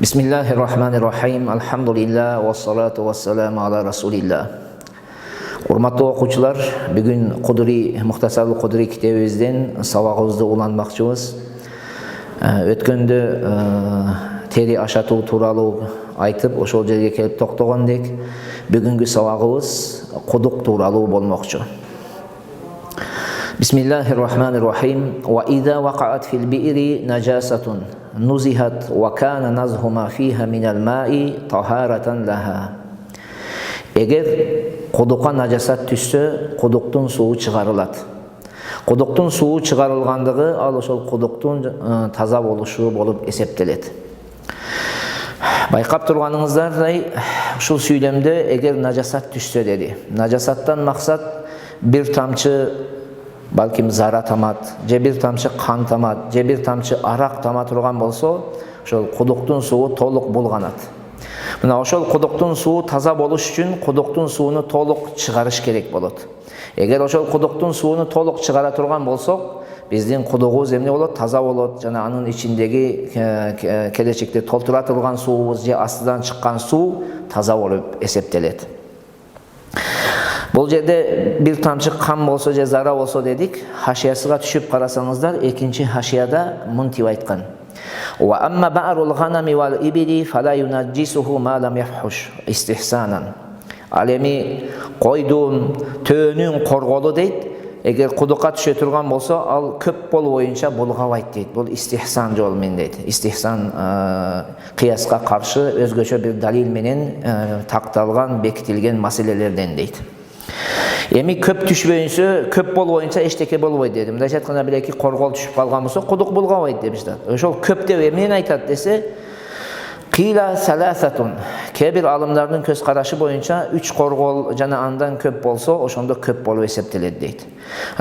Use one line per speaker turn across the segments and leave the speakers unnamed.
Bismillahirrahmanirrahim. Elhamdülillah ve salatu ve selamu ala Resulillah. Hurmatlı okuyucular, bugün Muhtasarul Kudri kitabımızdan sabahımızda ulanmakçımız. Ötkönde teri aşatуу tuuralı aytıp, oşol жерге kelip токтогондек, bugünkü sabahımız kuduk tuuralı bolmokçu. Bismillahirrahmanirrahim. Ve izâ vaka'at fil bi'ri najasatun nuzihat ve kana nazhuma fiha minel ma'i taharatan laha. Eğer kuduka najasat düşse, kuduktun suyu çıkarılat. Kuduktun suyu çıkarılgandığı al ошол kuduktun taza boluşu bolup eseptelet. Bayqap turganыңыздардай, ушул сүйлөмдө эгер najasat düşse dedi. Najasattan maksat bir tamчы balkim zara tamat, же bir tamчы kan tamat, же bir tamчы arak tamat turgan bolso, ошол kuduktun suyu толук булганат. Мына ошол кудуктун суу таза болуш үчүн кудуктун сууну толук чыгарыш керек болот. Эгер ошол кудуктун сууну толук чыгара турган болсок, биздин кудугубуз эмне болот? Таза болот. Жана анын ичиндеги келечекте толтуратылган суубуз же астыдан чыккан суу таза болуп эсептелет. Бул жерде бир тамчы кан болсо же зара болсо дедик, хашиясыга түшүп карасаңыздар, экинчи хашияда мынтип айткан. وَأَمَّا بَعْرُ الْغَنَمِ وَالْإِبِلِ فَلَا يُنَجِّسُهُ مَا لَمْ يَفْحُشْ istihsanan. Alemi koydun, töөнүн корголу дейт. Эгер кудукка түшө турган болсо, ал көп болуу боюнча булгабайт дейт. Бул истихсан жол менен дейт. Истихсан кыяска каршы өзгөчө бир далил менен такталган, бекитилген маселелерден дейт. Эми көп түшпөйүнсө, көп болбоюнча эчтеке болбойт дедим. Мындайча айтканда билеки коргол түшүп калган болсо, кудук булгабайт деп жатат. Ошол көп деп эмнени айтат десе, Qila salasatun. Kebir alımlarının köz karaşı boyunca 3 korgol jana andan köp bolso, oşondo köp bolup esepteledi deydi.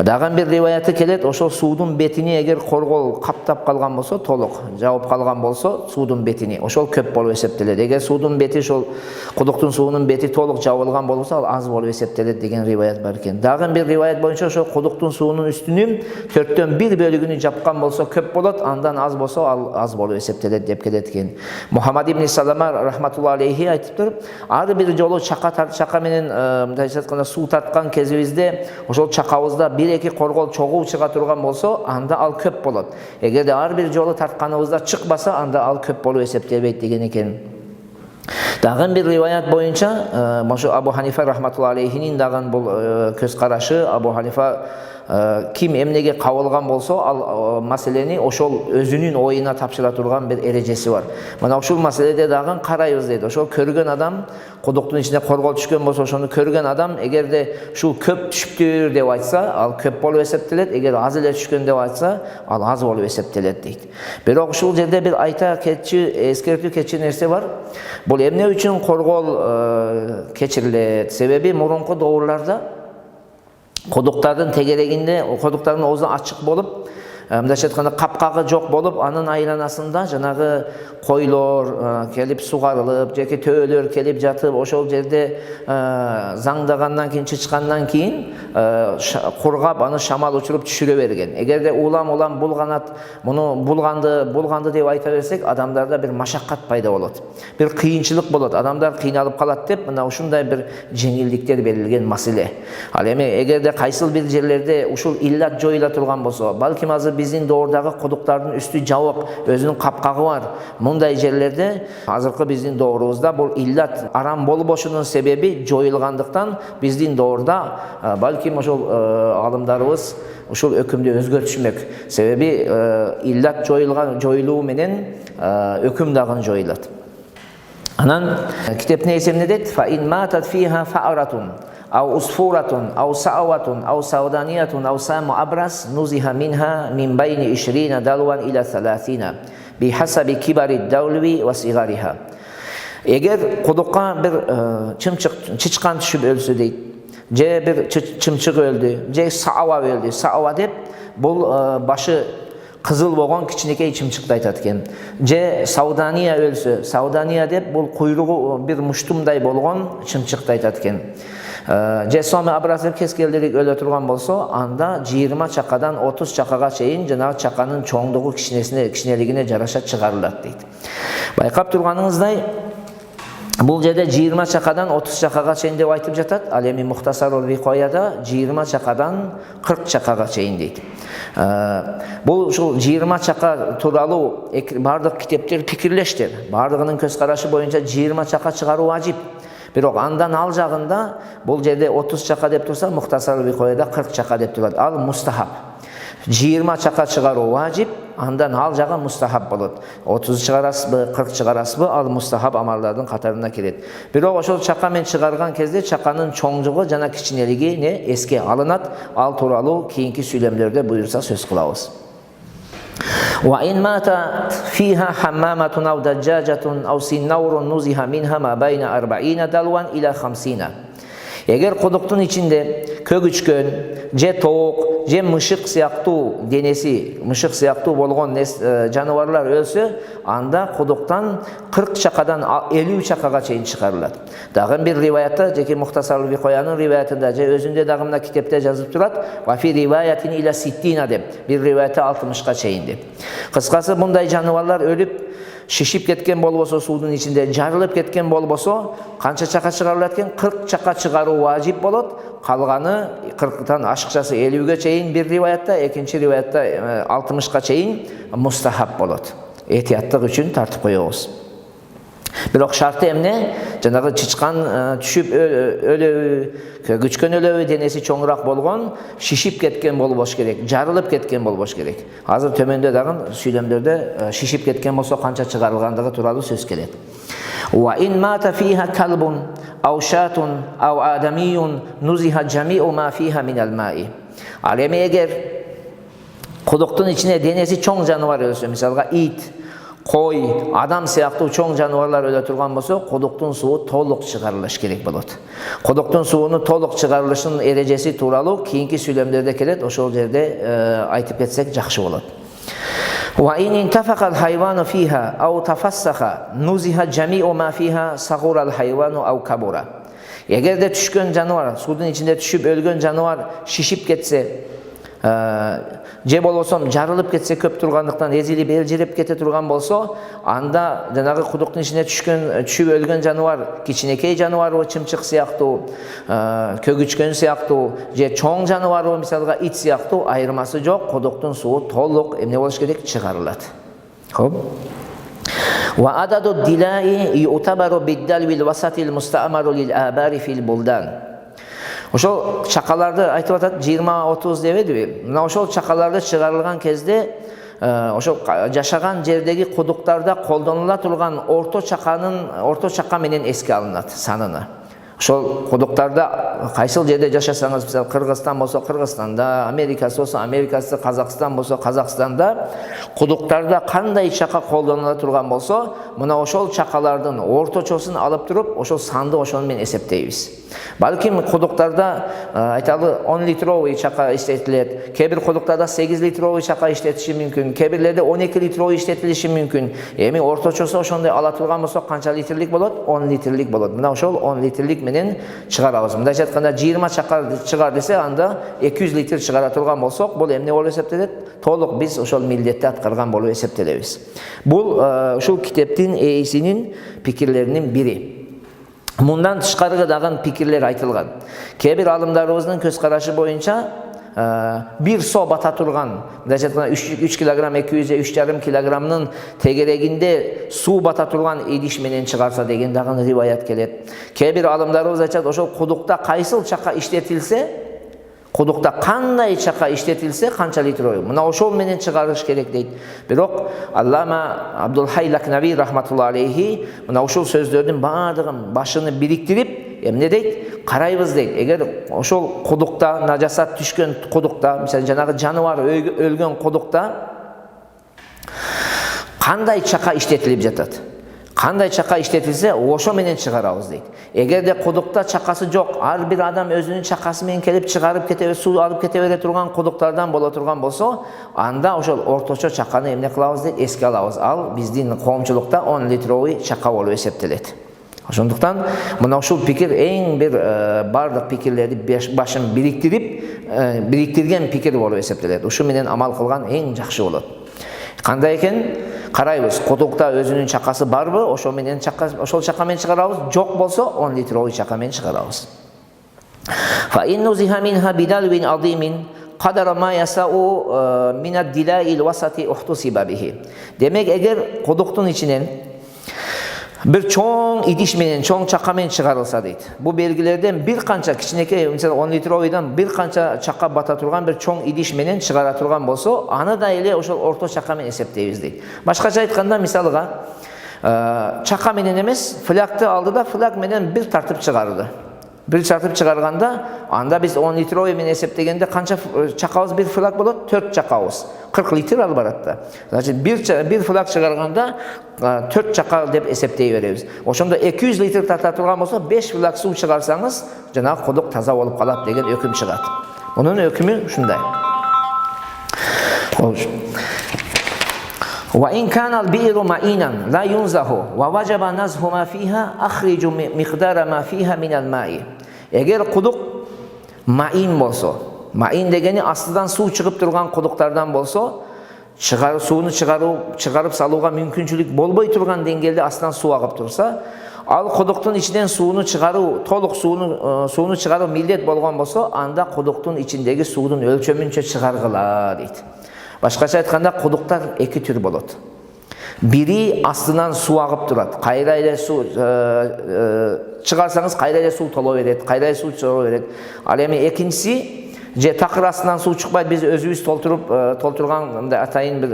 Dagın bir rivayeti kelet, oşol suudun betini eger korgol kaptap kalgan bolso, toluk jabıp kalgan bolso, suudun betini oşol köp bolup esepteledi. Eger suudun beti, şol kuduktun suunun beti toluk jabılgan bolsa, al az bolup esepteledi degen rivayet var eken. Dagın bir rivayet boyunca oşol kuduktun suunun üstünün 4'ten 1 bölügünü japkan bolso köp bolat, andan az bolso, al az bolup esepteledi dep keletken. Muhammed İbn Salama rahmetullahi aleyhi aytıp durup, arı bir jolu çaka menen mындайча айтканда суу тарткан кезибизде ошол чакабызда 1-2 коргол чогуу чыга турган болсо, анда ал көп болот. Эгерде ар бир жолу тартканыбызда чыкпаса, анда ал көп болуп эсептелбейт деген экен. Dağın bir rivayet boyunca Abu Hanife rahmetullahi aleyhinin dağın bu köz karaşı, Abu Hanife kim emnege kavulgan bolsa al meseleni oşol özünün oyuna tapşıra turgan bir erecesi var. Mana oşol meselede dağın karayız dedi. Oşol körgen adam kuduktun içinde korgol düşkön bolsa, oşonu körgen adam egerde şu köp düşüptür dep aytsa, al köp bolup eseptelet. Eger az ele düşkön dep aytsa, al az bolup eseptelet deydi. Bирок ушул жерде bir ayta ketçi, eskertүү ketçi nerse var. Bul emne üçün korgol keçirilet. Sebebi murunku doğrularda kuduktardın tegereginde, o kuduktardın oğuzdan açık bolup, mындайча айтканда капкагы жок болуп, анын айланасында жанагы койлор келип сугарылып, жеке төөлөр келип жатып, ошол жерде заңдагандан кийин, чычкандан кийин кургап, аны шамал учуруп түшүрө берген. Эгерде улам булганат, муну булганды деп айта берсек, адамдарда бир машаккат пайда болот. Бир кыйынчылык болот, адамдар кыйналып калат деп, мына ушундай бир жеңилдиктер берилген маселе. Ал эми эгерде кайсыл бир жерлерде ушул иллат жоюла турган болсо, балким азыр биздин доордагы кудуктардын үстү жабык, өзүнүн капкагы бар. Мындай жерлерде азыркы биздин доорубузда бул иллат арам болбошунун себеби жоюлгандыктан биздин доорда балким ошол алымдарыбыз ушул өкүмдү өзгөртүшмөк. Себеби иллат жоюлуу менен өкүм дагы жоюлат. Анан китеп не эсемне дейт? Fa in matat fiha fa'ratun أو أسفورة أو سعوة أو سودانية أو سام أبرص نزح منها من بين 20 دلوا إلى 30 بحسب كبر الدلو وصغارها. Eğer kudukka bir çıçkan düşüp ölsü deyit, je bir çımçık öldü, je saava öldü, saava dep bul başı kızıl boğan kiçinekey çımçıkta aytat eken. Je saudaniya ölsü, saudaniya dep bul kuyruğu bir muştumday bolğan çımçıkta aytat eken. же соми абразив кескелдерик өлө турган болсо, анда 20 чакадан 30 чакага чейин жанагы чаканын чоңдугу кичинелигине жараша чыгарылат дейт. Байкап турганыңыздай, бул жерде 20 чакадан 30 чакага чейин деп айтып жатат. Ал эми Мухтасарул Викояда 20 чакадан 40 чакага чейин дейт. Бул ушул 20 чака тууралуу бардык китептер пикирлештир. Бардыгынын көз карашы боюнча 20 чака чыгаруу важип. Бирок андан ал жагында бул жерде 30 чака деп турса, Мухтасарул Викояда 40 чака деп турат. Ал мустахаб. 20 чака чыгаруу важип, андан ал жагы мустахаб болот. 30 чыгарасызбы, 40 чыгарасызбы, ал мустахаб амалдардын катарына кирет. Бирок ошол чака менен чыгарган кезде чаканын чоңжугу жана кичинелиги эске алынат. Ал тууралуу кийинки сүйлөмдөрдө буюрса сөз кылабыз. وإن ماتت فيها حمامة أو دجاجة أو سنور نزه منها ما بين 40 دلوا إلى 50. Эгер кудуктун ичинде көгүчкөн, же тоок, же мышык сыяктуу денеси, мышык сыяктуу болгон жаныбарлар өлсө, анда кудуктан 40 чакадан 50 чакага чейин чыгарылат. Дагы бир риваятта, жеке Мухтасарул Викоянын риваятында же өзүндө дагы мына китепте жазып турат, ва фи риваятин иля 60 деп, бир риваятта 60ка чейин деп. Кыскасы мындай жаныбарлар өлүп шишип кеткен болбосо, суудун ичинде жарылып кеткен болбосо, канча чака чыгарылат экен? 40 чака чыгаруу важип болот. Калганы 40тан ашыкчасы 50ге чейин бир риваятта, экинчи риваятта 60ка чейин мустахаб болот. Этияттык үчүн тартып коебуз. Бирок шарты эмне? Жанагы чычкан түшүп өлөбү, көгүчкөн өлөбү, денеси чоңураак болгон, шишип кеткен болбош керек, жарылып кеткен болбош керек. Азыр төмөндө дагы сүйлөмдөрдө шишип кеткен болсо канча чыгарылгандыгы тууралуу сөз келет. Wa in mata fiha kalbun aw shatun aw adamiyun nuziha jami'u ma fiha min al-ma'i. Ал эми эгер кудуктун ичине денеси чоң жаныбар өлсө, мисалга ит, кой, адам сыяктуу чоң жаныбарлар өлө турган болсо, кудуктун суу толук чыгарылыш керек болот. Кудуктун суунун толук чыгарылышынын эрежеси тууралуу кийинки сүйлөмдөрдө келет. Ошол жерде айтып кетсек жакшы болот. Wa in intafaqa al-haywanu fiha aw tafassaha nuziha jami'u ma fiha saghura al-haywanu aw kabura. Эгерде түшкөн жаныбар, суудун ичинде түшүп өлгөн жаныбар шишип кетсе, же болбосо жарылып кетсе, көп тургандыктан эзилип элжиреп кете турган болсо, анда жанагы кудуктун ичине түшүп өлгөн жаныбар кичинекей жаныбарбы, чымчык сыяктуу, көгүчкөн сыяктуу, же чоң жаныбарбы, мисалга ит сыяктуу, айырмасы жок. Кудуктун суу толук эмне болуш керек? Чыгарылат. Хоп. Wa adadu dilai yu'tabaru bid-dalwi al-wasati al-musta'maru lil-abari fil-buldan. Ошол чакаларды айтып атат, 20-30 дебедиби? Мына ошол чакаларды чыгарылган кезде, ошол жашаган жердеги кудуктарда колдонула турган орто чака менен эске алынат саныны. Ошол кудуктарда кайсыл жерде жашасаңыз, мисалы Кыргызстан болсо Кыргызстанда, Америкасы болсо Америкасы, Казакстан болсо Казакстанда, кудуктарда кандай чака колдонула турган болсо, мына ошол чакалардын орточосун алып туруп, ошол санды ошону менен эсептейбиз. Балким кудуктарда айталы 10 литровый чака иштетилет, кээ-бир кудуктарда 8 литровый чака иштетиши мүмкүн, кээ-бирлерде 12 литровый иштетилиши мүмкүн. Эми орточосу ошондой ала турган болсо канча литрлик болот? 10 литрлик болот. Мына ошол 10 литрлик менен чыгарабыз. Мындайча айтканда 20 чака чыгар десе, анда 200 литр чыгара турган болсок, бул эмне болуп эсептелет? Толук биз ошол милдетти аткарган болуп эсептелебиз. Бул ушул китептин ээсинин пикирлеринин бири. Мындан тышкары дагы пикирлер айтылган. Кээ-бир алымдарыбыздын көз карашы боюнча, бир со бата турган, мындайча айтканда 3 килограмм 200-3,5 килограммнын тегерегинде суу бата турган идиш менен чыгарса деген дагы риваят келет. Кээ-бир алымдарыбыз айтат, ошол кудукта кайсыл чака иштетилсе, кудукта кандай чака иштетилсе, канча литровый, мына ошол менен чыгарыш керек дейт. Бирок Аллама Абдул-Хай Лакнави рахматулла алейхи мына ошол сөздөрдүн баардыгын башыны бириктирип, эмне дейт? Карайбыз дейт. Эгер ошол кудукта нажасат түшкөн кудукта, мисалы жанагы жаныбар өлгөн кудукта кандай чака иштетилип жатат? Кандай чака иштетилсе, ошо менен чыгарабыз дейт. Эгерде кудукта чакасы жок, ар бир адам өзүнүн чакасы менен келип чыгарып кете, суу алып кете бере турган кудуктардан боло турган болсо, анда ошол орточо чаканы эмне кылабыз дейт? Эске алабыз. Ал биздин коомчулукта 10 литровый чака болуп эсептелет. Ошондуктан мына ушул пикир эң бир бардык пикирлерди башын бириктирген пикир болуп эсептелет. Ушу менен амал кылган эң жакшы болот. Кандай экен? Карайбыз. Кудукта өзүнүн чакасы барбы? Ошол чака менен чыгарабыз. Жок болсо 10 литровый чака менен чыгарабыз. Fa innu ziha minha bidalwin azimin qadara ma yasau min ad-dila'il wasati uhtusiba bihi. Demek eğer kuduktun içinden bir çoğun idiş menен, çoğun çaka menен çıkarılsa deydi. Bu belgilerden bir kança kiçineke, mesela 10 litrovuydan bir kança çaka bata turgan bir çoğun idiş menен çıkara turgan bolsa, anı da ile oşol orta çaka menен esepteybiz deydi. Başkaça aytkanda misalıga çaka menен emes, flakты aldı da flak menен bir tartıp çıkardı. Bir tartıp çıkarganda anda biz 10 litroy menен eseptegende kança çakabız bir flak bolot? 4 çakabız. 40 litre al baratta. Значит bir flak çıkarganda 4 çaka dep eseptey berебиз. Ошондо 200 litre tarta turgan bolsa 5 flak su çıkarsanız жанагы кудук таза болуп калат деген өкүм чыгат. Bunun өкүмү ушундай. وإن كان البئر معينا لا ينزه ووجب نزه ما فيها أخرج مقدار ما فيها من الماء. Eğer kuduk main bolsa, main degeni aslıdan su çıkıp turgan kuduklardan bolsa, suyunu çıkarıp saluğa mümkünçülük bolboy turgan dengelde aslıdan su akıp tursa, al kuduktun içinden suyunu çıkarı, toluk suyunu çıkarı millet bolgan bolsa, anda kuduktun içindeki suyun ölçömünçe çıkargıla deydi. Başkaça aytkanda kuduklar iki tür bolot. Biri aslından su akıp durat. Kayrayla su çıkarsanız kayrayla su tolo veret, kayrayla su tolo veret. Al emi ikincisi je takır aslından su çıkmaydı, biz özümüz tolturgan atayın bir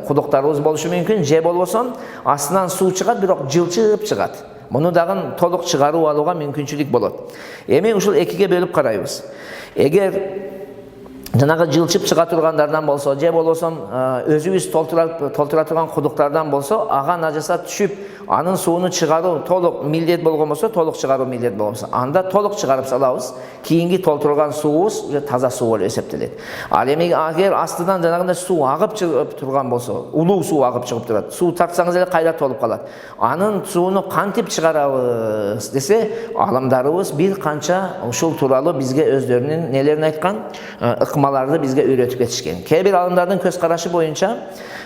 kuduklarımız boluşu mümkün. Je bolboson aslından su çıkat, birok жылчып çıkat. Bunu dağın toluk çıkarı alıga mümkünçülük bolot. Emi uşul ekige bölüp karayız. Eğer жанагы жылчып чыга тургандардан болсо, же болбосо өзүбүз толтура турган кудуктардан болсо, ага нажасат түшүп, анын суunu чыгаруу толук милдет болгон болсо, толук чыгаруу милдет болсо, анда толук чыгарып салабыз. Кийинки толтурган суубуз таза суу болуп эсептелет. Ал эми агер астынан жанагындай суу агып чыгып турган болсо, улуу суу агып чыгып турат. Суу тартсаңыз эле кайра толуп калат. Анын сууну кантип чыгарабыз десе, алымдарыбыз бир канча ушул тууралуу бизге өздөрүнүн нелерин айткан, ыкмаларды бизге үйрөтүп кетишкен. Кээ бир алымдардын көз карашы боюнча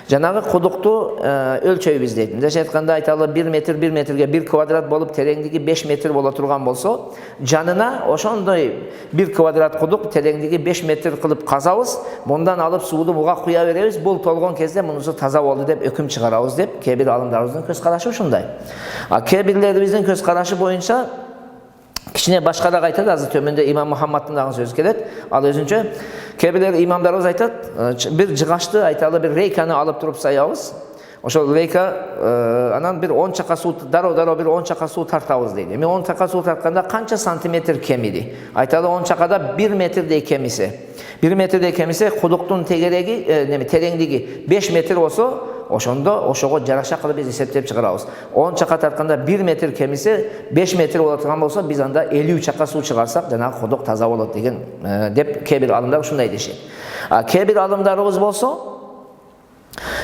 жанагы кудукту өлчөйбүз дейт. Мындайча айтканда айталы 1 метрге 1 квадрат болуп тереңдиги 5 метр боло турган болсо, жанына ошондой 1 квадрат кудук тереңдиги 5 метр кылып казабыз, мындан алып сууну буга куя беребиз, бул толгон кезде мунусу таза болду деп өкүм чыгарабыз деп кээ бир алымдарыбыздын көз карашы ушундай. Кээ бирлерибиздин көз карашы боюнча кичине башкараак айтат, азыр төмөндө имам Мухаммадтын дагы сөзү келет. Ал өзүнчө кээ бир имамдарыбыз айтат, бир жыгачты айталы бир рейканы алып туруп саябыз. Ошол рейка анан бир 10 чака суу дароо бир 10 чака суу тартабыз дейт. Эми 10 чака суу тартканда канча сантиметр кемиди? Айталы 10 чакада 1 метрдей кемисе. 1 метрдей кемисе кудуктун тегереги, тереңдиги 5 метр болсо, ошого жараша кылып биз эсептеп чыгарабыз. 10 чака тартканда 1 метр кемисе 5 метр боло турган болсо, биз анда 50 чака суу чыгарсак, жанагы кудук таза болот деген деп кээ бир алымдар ушундай дешет. Кээ бир алымдарыбыз болсо,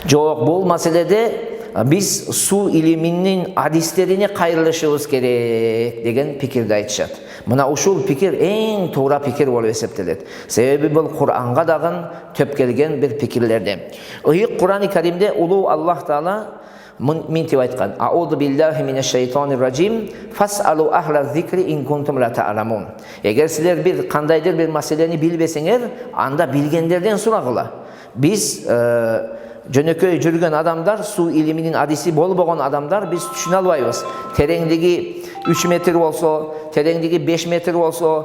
жок, бул маселеде biz su iliminin hadislerine kayırılışımız gerek degen pikirde aytышат. Mına uşul pikir en toğra pikir bolup eseptelet. Sebebi bul Kur'an'a dagın töp kelgen bir pikirlerden. Iyık Kur'an-ı Kerim'de ulu Allah Teala mintip aytkan. A'udhu billahi mineşşeytanirracim. Fas'alu ahla zikri in kuntum la ta'lamun. Eğer sizler bir kandaydır bir meseleni bilbeseňer, anda bilgenlerden suragıla. Biz jönököy жүргөн adamlar, su iliminin adisi bolbogon adamlar biz düşüne albayız. Terengdigi 3 metr bolsa, terengdigi 5 metr bolsa,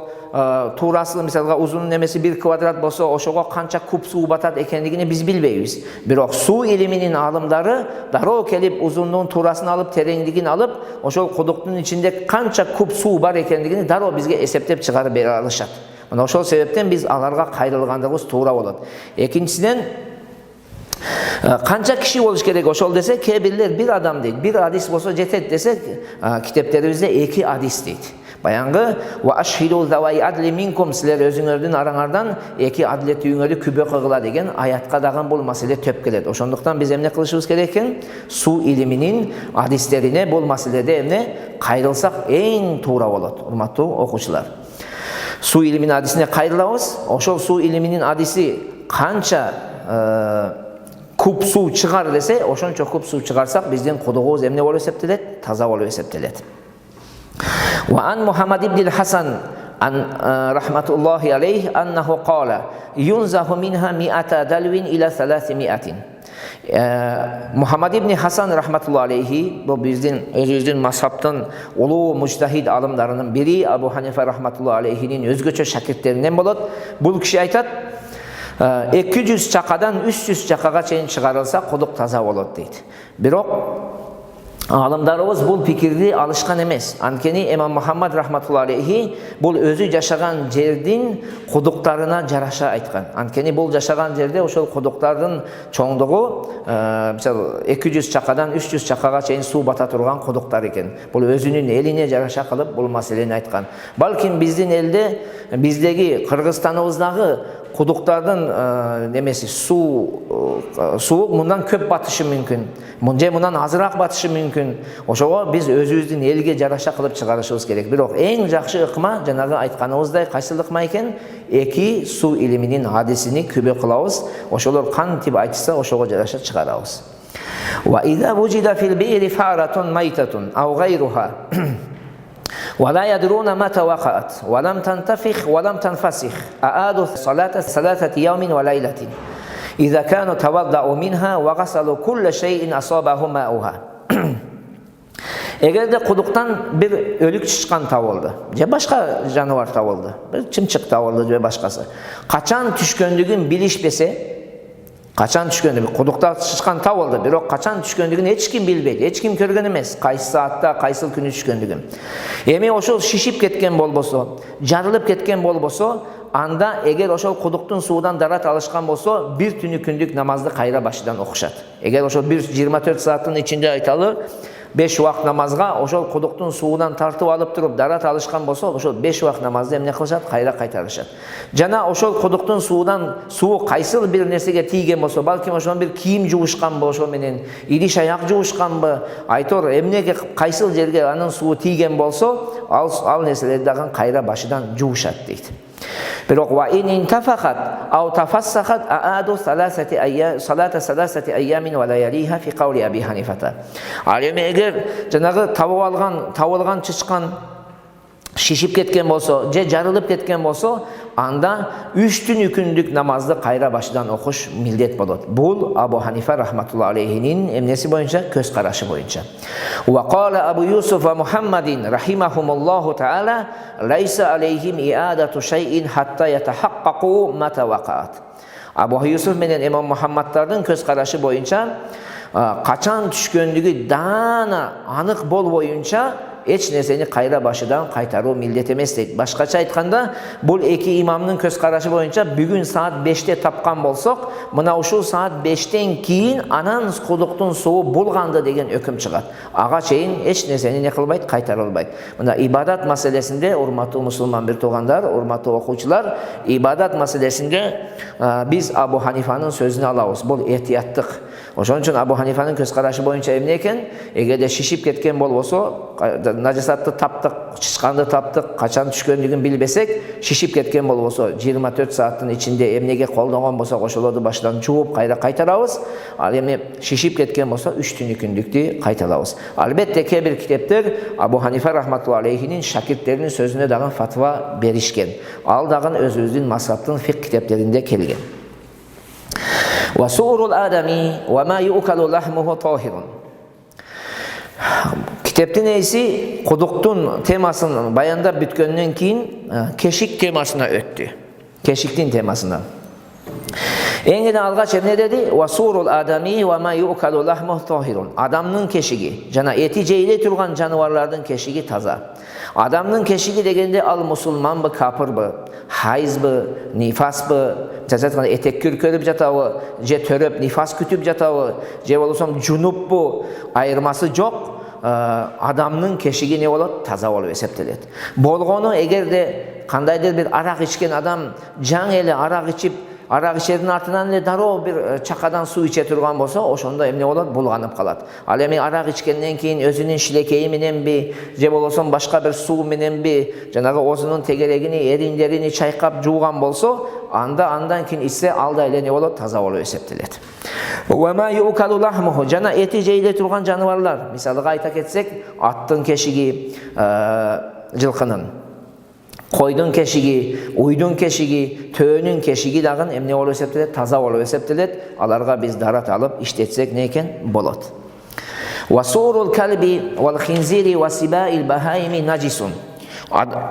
tuğrası misalga uzunun nemesi 1 kvadrat bolsa, oşoga kança kup su batat ekendigini biz bilbeybiz. Birok su iliminin alımları daroo kelip uzunluğun tuğrasını alıp terengdigini alıp oşol kuduktun içinde kança kup su bar ekendigini daroo bizge eseptep çıkarıp bere alışat. Mına oşol sebepten biz alarga kayrılgandığımız tuğra bolat. Ekincisinden kança kişi boluş gerek oşol dese, kebirler bir adam deydi. Bir hadis bolsa jetet dese, kitaplarımızda 2 hadis deydi. Bayanғы wa ashhidu zawai adli minkum, sizler özüңөрдүн arаңардан эки адилеттүүлүгүңөрдү күбө кылгыла деген аятка дагы бул маселе төп келет. Ошондуктан биз эмне кылышыбыз керек экен? Суу илиминин адистерине бул маселеде эмне кайрылсак эң туура болот. Урматтуу окуучулар, суу илиминин адисине кайрылабыз. Ошол суу илиминин адиси канча куб суу чыгар десе, ошончо куб суу чыгарсак биздин кудугубуз эмне болуп эсептелет? Таза болуп эсептелет. وعن محمد بن الحسن عن رحمة الله عليه أنه قال ينزه منها 100 دلو إلى 300. Muhammed ibn Hasan rahmetullahi aleyhi, bu bizden özümüzün mazhabtan ulu mujtahid alımlarının biri, Abu Hanife rahmetullahi aleyhinin özgöçö şakirtlerinden bolot. Bu kişi aytat 200 çakadan 300 çakaga çeyin çıkarılsa kuduk taza bolot deydi. Birok alımlarımız bu fikirdi alışkan emes. Ankeni İmam Muhammed rahmetullahi aleyhi bu özü yaşagan jerdin kuduklarına jaraşa aytkan. Ankeni bu yaşagan jerde oşol kudukların çoğunluğu misal 200 çakadan 300 çakaga çeyin su bata turgan kuduklar eken. Bu özünün eline jaraşa kılıp bu meseleni aytkan. Balkin bizdin elde, bizdeki Kırgızstanımızdaki kuduklardan nemesi su bundan köp batışı mümkün. Bundan azırak batışı mümkün. Oşoğa biz özümüzdün elge jaraşa kılıp çıkarışımız gerek. Birok en жақшы ыкма жанагы айтканыбыздай кайсыл ыкма экен? Эки суу илиминин hadisini күбө кылабыз. Ошолор кантип айтса ошого жараша чыгарабыз. Wa idha wujida fil bi'ri fa'ratun maytatun aw ghayruha ولا يدرون متى وقعت ولم تنتفخ ولم تنفسخ أعادوا صلاة 3 يوم وليلة إذا كانوا توضأوا منها وغسلوا كل شيء أصابه ماؤها. Eğer de kuduktan bir ölük çıkan tavoldu, ya başka canavar tavoldu, bir çimçik tavoldu ve başkası. Kaçan tüşköndüğün bilişbese, kaçan tüşköndüğün, kudukta çıkan tavoldu, bir o kaçan tüşköndüğün hiç kim bilbeydi, hiç kim körgen emez, kaysı saatte, kaysı günü tüşköndüğün. Emi oşol şişip ketken bolboso, jarılıp ketken bolboso, anda eğer oşol kuduktun suudan darat alışkan bolso, bir tünükündük namazdı kayra başıdan okuşat. Eğer oşol 24 saatin içinde aytalı, 5 vakt namazga oşol kuduktun suudan tartıp alıp durup darat alışkan bolsa, oşol 5 vakt namazda emne kılışat? Kayra kaytarışat. Jana oşol kuduktun suudan suu kaysıl bir nersege тийген bolsa, balkim oşol bir kiyim juvuşkan bu oşol menen, idiş ayak juvuşkan bu, aytor emnege kaysıl jerge anın suu тийген bolsa, al nerseleri dagın kayra başıdan juvuşat deydi. Birok wa in intafaqat aw tafassahat aadu salata 3 ayyamin ve layaliha fi qawli Abi Hanifata. Alemi eğer janağı tavılgan çıçkan şişip ketken bolsa, je jarılıp ketken bolsa, anda 3 tünükündük namazdı kayra başıdan okuş millet bolot. Bul Abu Hanife rahmetullahi aleyhinin emnesi boyunca, köz karaşı boyunca. Ve qala Abu Yusuf ve Muhammedin rahimahumullahu taala laysa aleyhim i'adatu şey'in hatta yetahaqqaqu mata vaqa'at. Abu Yusuf menen İmam Muhammed'ların köz karaşı boyunca kaçan tüşköndüğü dana anık bol boyunca hiç nerseni kayra başıdan kaytarуу millet emes deydi. Başkaça aytkanda, bul iki imamның köz karaşı boyunca bugün saat 5'te tapkan bolsak, mına uşul saat 5'ten keyin anan kuduktun suvu bulgandı degen öküm çıgat. Ağa çeyin hiç nerseni ne kılbaydı? Kaytarılbaydı. Mına ibadat meselesinde, urmatlı musulman bir toğandar, urmatlı okuçular, ibadat meselesinde biz Abu Hanifa'nın sözünü alabız. Bul ehtiyattık. Oşon üçün Abu Hanifa'nın köz karaşı boyunca emne eken, eğer de şişip ketken bol bolsa, najasatты taptık, çıçkandı taptık, kaçan tüşköndüğün bilbesek, şişip ketken bol bolsa, 24 saatin içinde emnege koldoğan bolsa, oşolodu baştan çuvup kayra kaytarabız. Al emne şişip ketken bolsa, 3 tünükündükti kaytarabız. Albette ki bir kitaptır, Abu Hanife rahmetullahi aleyhinin şakirtlerinin sözüne dağın fatva berişken. Al dağın özümüzün mazhabtın fiqh kitaplarında kelgen. Ve su'urul adami ve ma yu'kalu lahmuhu tahirun. Kitaptın neyse kuduktun temasının bayanda bütkönden keyin keşik temasına öttü. Keşiktin temasına. Engin algaç ne dedi? Ve surul adami ve ma yu'kalu lahmuhu tahirun. Adamның keşigi, jana eti jeyle turgan janavarlardan keşigi taza. Adamның keşigi degende al musulman mı, kapır mı, hayız mı, nifas mı, etek kürkörüp jatağı, je töröp nifas kütüp jatağı, je bolusam junup bu, ayırması yok. adamның кешиги не болот? Таза болуп эсептелет. Болгону эгерде кандайдыр бир арак ичкен адам жаң эле арак ичип, арак ичердин артынан эле дароо бир чакадан суу иче турган болсо, ошондо эмне болот? Булганып калат. Ал эми арак ичкенден кийин өзүнүн шилекейи мененби, же болбосо башка бир суу мененби, жанагы оозунун тегерегини, эриндерини чайкап жууган болсо, андан кийин ичсе алда эле не болот? Таза болуп эсептелет. Вама юкалу лахмуху, жана эти жейиле турган жаныбарлар, мисалга айта кетсек, аттын кешиги, жылкынын, койдун кешиги, уйдун кешиги, төөнүн кешиги дагы эмне болуп эсептелет? Таза болуп эсептелет. Аларга биз дарат алып иштетсек не экен? Болот. Васурул калби вал хинзири васибаил бахайми наджисун.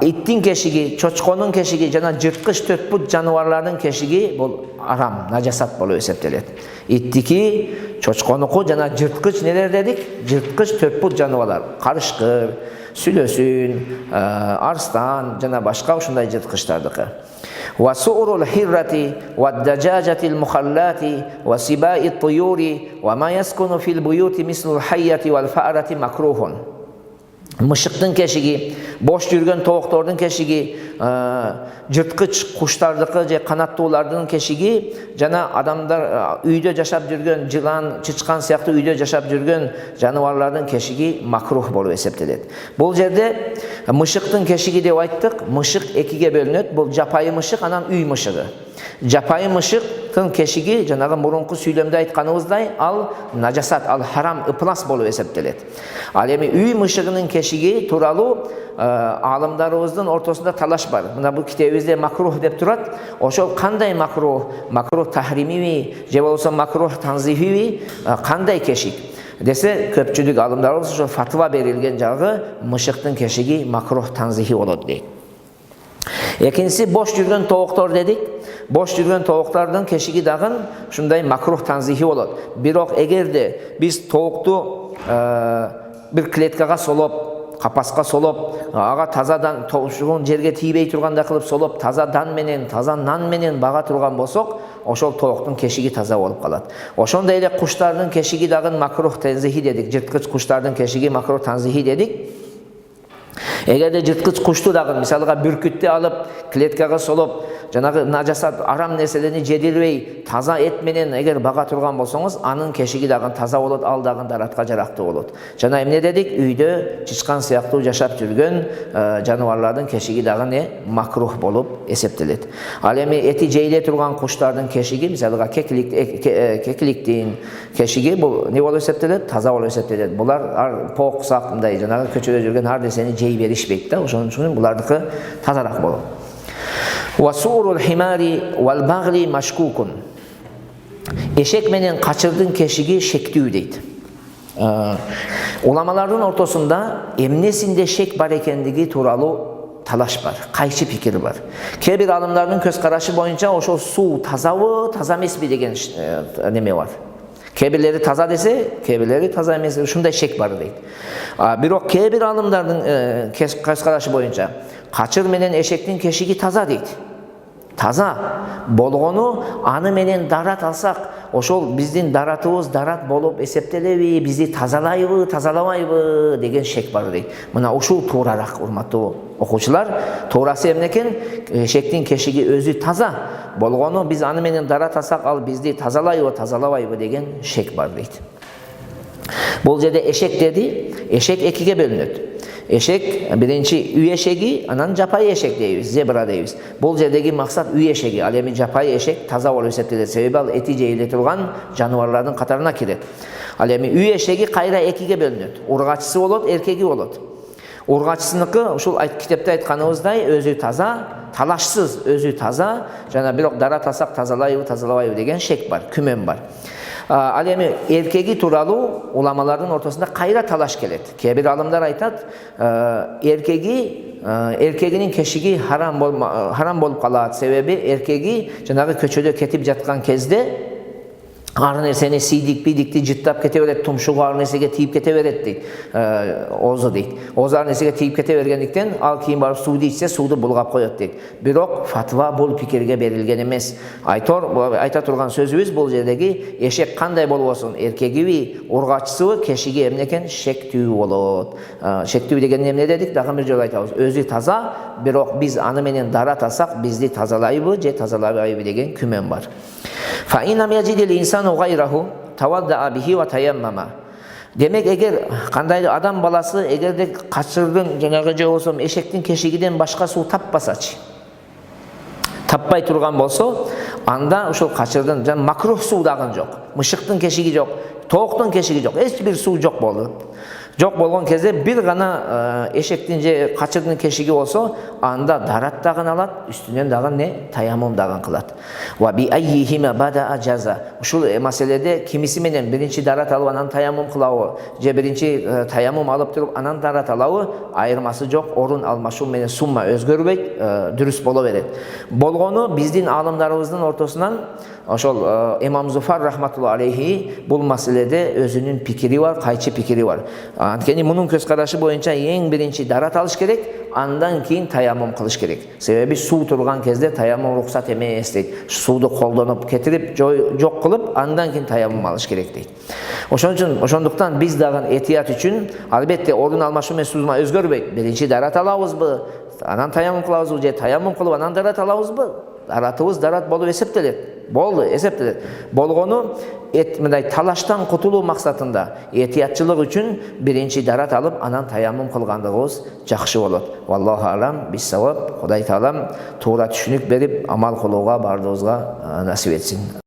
Иттин кешиги, чочконун кешиги жана жырткыч төртбут жаныбарлардын кешиги бул арам, нажасат болуп эсептелет. Иттики, чочконуку жана жырткыч нелер дедик? Жырткыч төртбут жаныбарлар, карышкыр, сүлөсүн, арстан жана башка ушундай жырткычтардыкы. Wa su'urul hirrati wa dajajatil mukhallati wa sibai tuyuri wa ma yaskunu fil buyuti mislul hayyati wal fa'rati makruhun. Мышыктын кешиги, бош жүргөн тооктордун кешиги, жырткыч куштардыкы же канаттуулардын кешиги жана адамдар үйдө жашап жүргөн жылан, чычкан сыяктуу үйдө жашап жүргөн жаныбарлардын кешиги макрух болуп эсептелет. Бул жерде мышыктын кешиги деп айттык, мышык экиге бөлүнөт. Бул жапайы мышык, анан үй мышыгы. Жапайы мышыктын кешиги жанагы мурунку сүйлөмдө айтканыбыздай, ал нажасат, ал харам, ыплас болуп эсептелет. Ал эми үй мышыгынын кешиги тууралуу алымдарыбыздын ортосунда талаш бар. Мына бул китебибизде макрух деп турат. Ошол кандай макрух? Макрух тахримиби же болбосо макрух танзихиби, кандай кешик? Десе көпчүлүк алымдарыбыз ошо фатва берилген жагы мышыктын кешиги макрух танзихи болот дейт. Экинчиси бош жүргөн тооктор дедик. Бош жүргөн тооктардын кешиги дагы ушундай макрух танзихи болот. Бирок эгерде биз тоокту бир клеткага солоп, капаска солоп, ага тазадан тоошугун жерге тийбей тургандай кылып солоп, таза дан менен, таза нан менен бага турган болсок, ошол тооктун кешиги таза болуп калат. Ошондой эле куштардын кешиги дагы макрух танзихи дедик. Жырткыч куштардын кешиги макрух танзихи дедик. Эгерде жырткыч кушту дагы мисалга бүркүттү алып, клеткага солоп, жанагы нажасат, арам нерселерни жедирбей, таза эт менен эгер бага турган болсоңуз, анын кешиги дагы таза болот, ал дагы даратка жарактуу болот. Жана эмне дедик? Үйдө чычкан сыяктуу жашап жүргөн жаныбарлардын кешиги дагы не? Макрух болуп эсептелет. Ал эми эти жейиле турган куштардын кешиги, мисалга кекиликтин кешиги бул не болуп эсептелет? Таза болуп эсептелет. Булар поок сак мындай жанагы көчөдө жүргөн ар нерсени жей беришпейт да, ошон үчүн булардыкы тазараак болот. Васурул химари вал багли машкукун. Эшек менен качырдын кешиги шектүү дейт. Уламалардын ортосунда эмнесинде шек бар экендиги тууралуу талаш бар, кайчы пикир бар. Кээ бир алымдардын көз карашы боюнча ошол суу тазабы, таза эмеспи деген неме бар. Кээ бирлери таза десе, кээ бирлери таза эмес, ушундай шек бар дейт. Бирок кээ бир алымдардын көз карашы боюнча качыр менен эшектин кешиги таза дейт. Таза болгону аны менен дарат алсак, ошол биздин даратыбыз дарат болуп эсептелеби, бизди тазалайбы, тазалабайбы деген шек бар дейт. Мына ушул туурараак, урматтуу окуучулар. Туурасы эмне экен? Эшектин кешиги өзү таза болгону биз аны менен дарат алсак, ал бизди тазалайбы, тазалабайбы деген шек бар дейт. Бул жерде эшек деди, эшек экиге бөлүнөт. Эшек биринчи үй эшеги, анан жапайы эшек дейбиз, зебра дейбиз. Бул жердеги максат үй эшеги. Ал эми жапайы эшек таза болуп эсептелет, себеби ал эти жейиле турган жаныбарлардын катарына кирет. Ал эми үй эшеги кайра экиге бөлүнөт. Ургачысы болот, эркеги болот. Ургачысыныкы ушул китепте айтканыбыздай өзү таза, талашсыз өзү таза, жана бирок дарат алсак тазалайбы, тазалабайбы деген шек бар, күмөн бар. Ал эми эркеги тууралуу уламалардын ортосунда кайра талаш келет. Кээ бир алымдар айтат, эркегинин кешиги харам болуп калат, себеби эркеги жанагы көчөдө кетип жаткан кезде Ağır nerseni siydik bidikti cıttap keteveret tumşuğu ağır nersege tiyip keteveret deydi. Ozu deydi. Ozu ağır nersege tiyip ketevergendikten al keyin barıp suudi içse suudi bulgap koyot deydi. Birok fatva bol pikirge berilgen emes. Ayta turgan sözübüz bol jerdegi eşek kanday bolup olsun erkegibi urgaççısı keşigi emneken şektübü bolot. Şektübü degen emne dedik dagı bir jol aytabız. Özü taza birok biz anı menen darat alsak bizdi tazalayıbı je tazalayıbı degen kümen var. Fa inam yacidil insanu gayrahu tawadda bihi ve tayammama. Demek eğer kanday adam balası eğer de kaçırdın janagı olsam eşektin keşigiden başka su tappasaç. Tappay turgan bolsa anda uşul kaçırdın jan makruh su dagın jok. Mışıktın keşigi jok, toğuktun keşigi jok. Hiç bir su jok boldu. Jok bolgon кезде bir gana eşektin je kaçırdın keşigi olsa anda darat dagın alat, üstünden dagın ne? Tayammum dagın kılat. Wa bi ayyihima bada'a jaza. Uşul meselede kimisi menen birinci darat alıp anan tayammum kılağı, je birinci tayammum alıp turup anan darat alağı ayırması jok. Orun almaşu menen summa özgörбейт, dürüst bola beret. Bolgonu bizdin alımlarımızın ortasından oşol İmam Zufar rahmetullahi aleyhi bul meselede özünün pikiri var, kayçı pikiri var. Antkeni bunun köz karaşı boyunca en birinci darat alış gerek, andan keyin tayammum kılış gerek. Sebebi su turgan kezde tayammum ruhsat emes deydi. Suudu koldanıp getirip jok kılıp andan keyin tayammum alış gerek deydi. Oşonduktan biz dagın etiyat üçün albatta orun almaşı mesuzma özgörбейт. Birinci darat alabızbı, anan tayammum kılabızbı je tayammum kılıp anan darat alabızbı? Daratыбыз darat болуп эсептелет. Boldu, эсептелет. Bolgonu mындай talaştan kutulуу maksatında etiyatçılık üçün birinci darat alıp anan tayammum kılgandığımız жақсы болот. Vallahu alam bis-savab. Xuday taalam to'g'ri tushunib berib amal qiluvga bardığımızga nasip etsin.